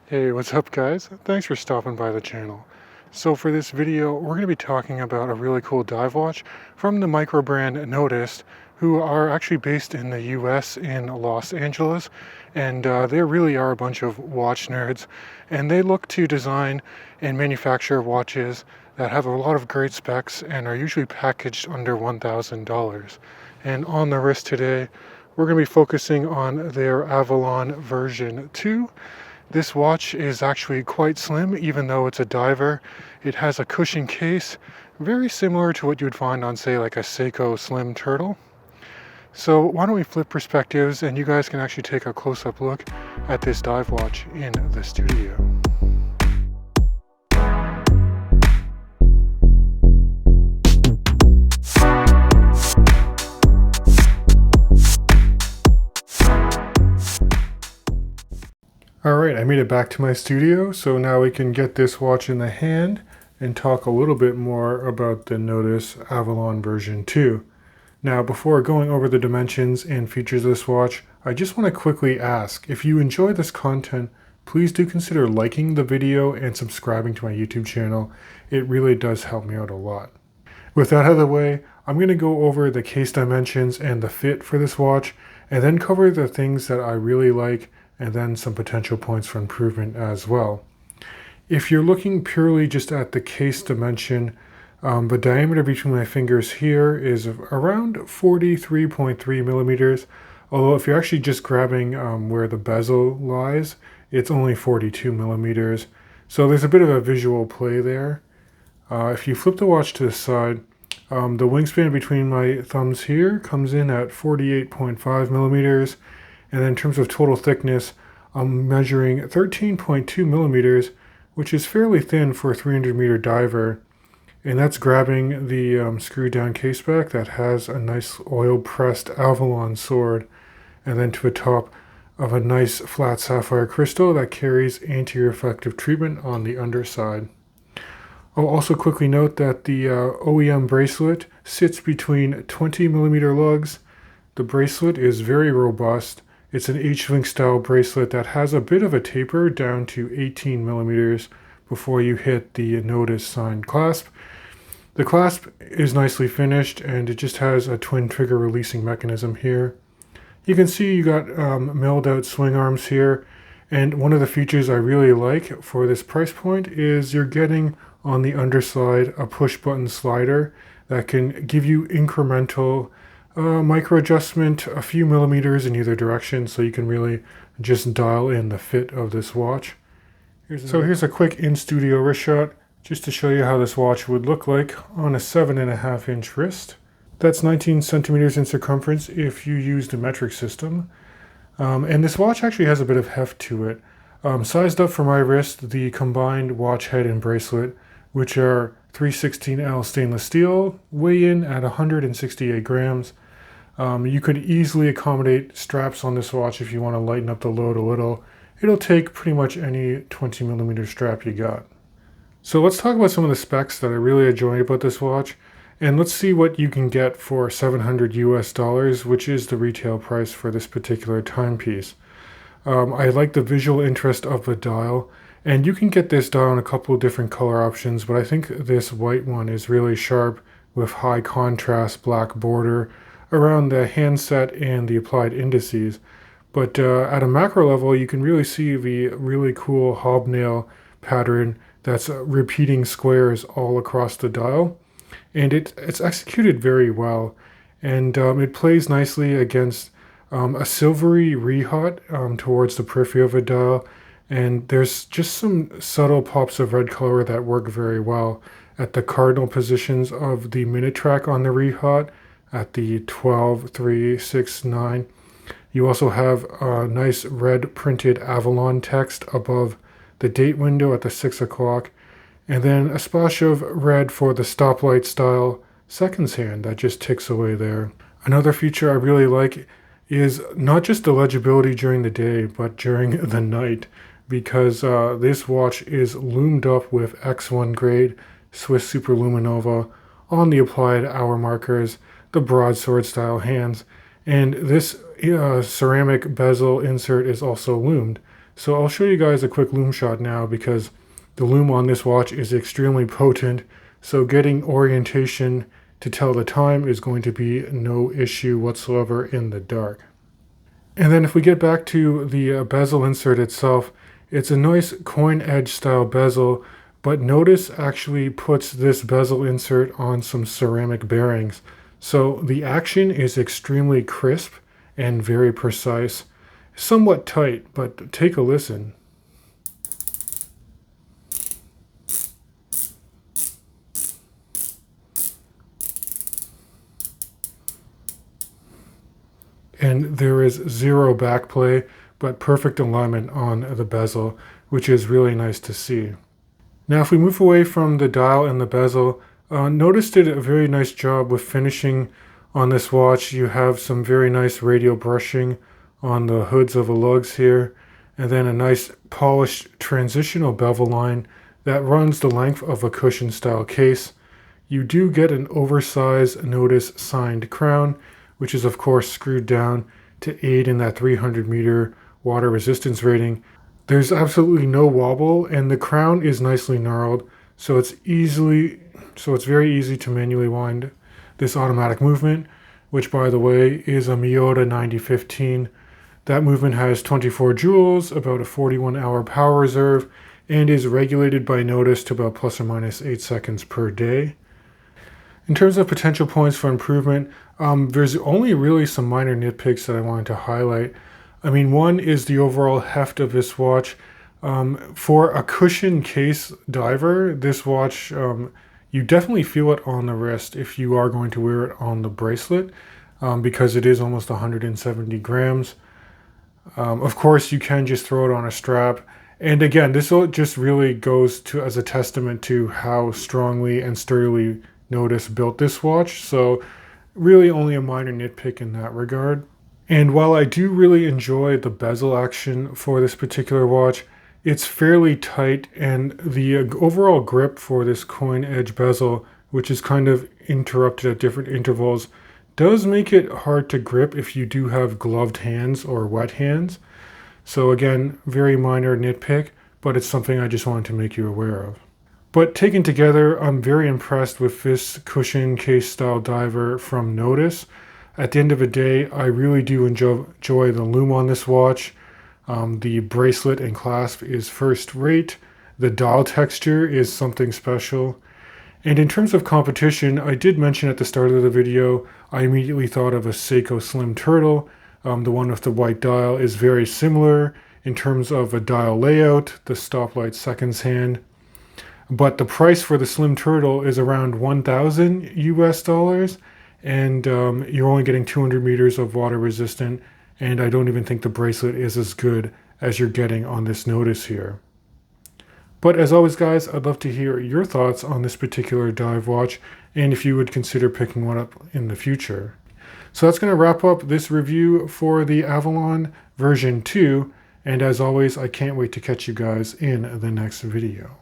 Hey, what's up guys? Thanks for stopping by the channel. So for this video, we're going to be talking about a really cool dive watch from the micro brand Nodus, who are actually based in the US in Los Angeles. And they really are a bunch of watch nerds. And they look to design and manufacture watches that have a lot of great specs and are usually packaged under $1,000. And on the wrist today, we're going to be focusing on their Avalon version 2. This watch is actually quite slim, even though it's a diver. It has a cushion case, very similar to what you would find on, say, like a Seiko Slim Turtle. So why don't we flip perspectives and you guys can actually take a close-up look at this dive watch in the studio. Alright, I made it back to my studio, so now we can get this watch in the hand and talk a little bit more about the Nodus Avalon version 2. Now, before going over the dimensions and features of this watch, I just want to quickly ask, if you enjoy this content, please do consider liking the video and subscribing to my YouTube channel. It really does help me out a lot. With that out of the way, I'm going to go over the case dimensions and the fit for this watch, and then cover the things that I really like, and then some potential points for improvement as well. If you're looking purely just at the case dimension, the diameter between my fingers here is around 43.3 millimeters, although if you're actually just grabbing where the bezel lies, it's only 42 millimeters. So there's a bit of a visual play there. If you flip the watch to the side, the wingspan between my thumbs here comes in at 48.5 millimeters. And then in terms of total thickness, I'm measuring 13.2 millimeters, which is fairly thin for a 300-meter diver. And that's grabbing the screw-down case back that has a nice oil-pressed Avalon sword, and then to the top of a nice flat sapphire crystal that carries anti-reflective treatment on the underside. I'll also quickly note that the OEM bracelet sits between 20 millimeter lugs. The bracelet is very robust. It's an H-link style bracelet that has a bit of a taper down to 18 millimeters before you hit the Nodus signed clasp. The clasp is nicely finished and it just has a twin trigger releasing mechanism here. You can see you got milled out swing arms here, and one of the features I really like for this price point is you're getting on the underside a push button slider that can give you incremental micro adjustment, a few millimeters in either direction, so you can really just dial in the fit of this watch. Here's a quick in-studio wrist shot, just to show you how this watch would look like on a 7.5-inch wrist. That's 19 centimeters in circumference if you use the metric system. And this watch actually has a bit of heft to it. Sized up for my wrist, the combined watch head and bracelet, which are 316L stainless steel, weigh in at 168 grams. You could easily accommodate straps on this watch if you want to lighten up the load a little. It'll take pretty much any 20 millimeter strap you got. So let's talk about some of the specs that I really enjoy about this watch, and let's see what you can get for $700 US, which is the retail price for this particular timepiece. I like the visual interest of the dial, and you can get this dial in a couple of different color options, but I think this white one is really sharp with high contrast black border around the handset and the applied indices. But at a macro level, you can really see the really cool hobnail pattern that's repeating squares all across the dial. And it's executed very well. And it plays nicely against a silvery rehaut towards the periphery of the dial. And there's just some subtle pops of red color that work very well at the cardinal positions of the minute track on the rehaut at the 12, 3, 6, 9. You also have a nice red printed Avalon text above the date window at the 6 o'clock, and then a splash of red for the stoplight style seconds hand that just ticks away there. Another feature I really like is not just the legibility during the day, but during the night, because this watch is loomed up with X1 grade Swiss Superluminova on the applied hour markers, the broadsword style hands, and this ceramic bezel insert is also loomed. So I'll show you guys a quick lume shot now because the lume on this watch is extremely potent. So getting orientation to tell the time is going to be no issue whatsoever in the dark. And then if we get back to the bezel insert itself, it's a nice coin edge style bezel, but Nodus actually puts this bezel insert on some ceramic bearings. So the action is extremely crisp and very precise. Somewhat tight, but take a listen. And there is zero backplay, but perfect alignment on the bezel, which is really nice to see. Now if we move away from the dial and the bezel, Nodus did a very nice job with finishing on this watch. You have some very nice radial brushing on the hoods of the lugs here, and then a nice polished transitional bevel line that runs the length of a cushion style case. You do get an oversized Nodus signed crown, which is of course screwed down to aid in that 300 meter water resistance rating. There's absolutely no wobble, and the crown is nicely gnarled, so it's very easy to manually wind this automatic movement, which by the way is a Miyota 9015. That movement has 24 joules, about a 41-hour power reserve, and is regulated by Nodus to about plus or minus 8 seconds per day. In terms of potential points for improvement, there's only really some minor nitpicks that I wanted to highlight. I mean, one is the overall heft of this watch. For a cushion case diver, this watch, you definitely feel it on the wrist if you are going to wear it on the bracelet, because it is almost 170 grams. Of course, you can just throw it on a strap. And again, this just really goes to as a testament to how strongly and sturdily Nodus built this watch. So really only a minor nitpick in that regard. And while I do really enjoy the bezel action for this particular watch, it's fairly tight, and the overall grip for this coin edge bezel, which is kind of interrupted at different intervals, does make it hard to grip if you do have gloved hands or wet hands. So again, very minor nitpick, but it's something I just wanted to make you aware of. But taken together, I'm very impressed with this cushion case style diver from Nodus. At the end of the day, I really do enjoy the lume on this watch. The bracelet and clasp is first rate. The dial texture is something special. And in terms of competition, I did mention at the start of the video, I immediately thought of a Seiko Slim Turtle. The one with the white dial is very similar in terms of a dial layout, the stoplight seconds hand. But the price for the Slim Turtle is around $1,000 US, and you're only getting 200 meters of water resistant, and I don't even think the bracelet is as good as you're getting on this Nodus here. But as always guys, I'd love to hear your thoughts on this particular dive watch, and if you would consider picking one up in the future. So that's going to wrap up this review for the Avalon version 2, and as always, I can't wait to catch you guys in the next video.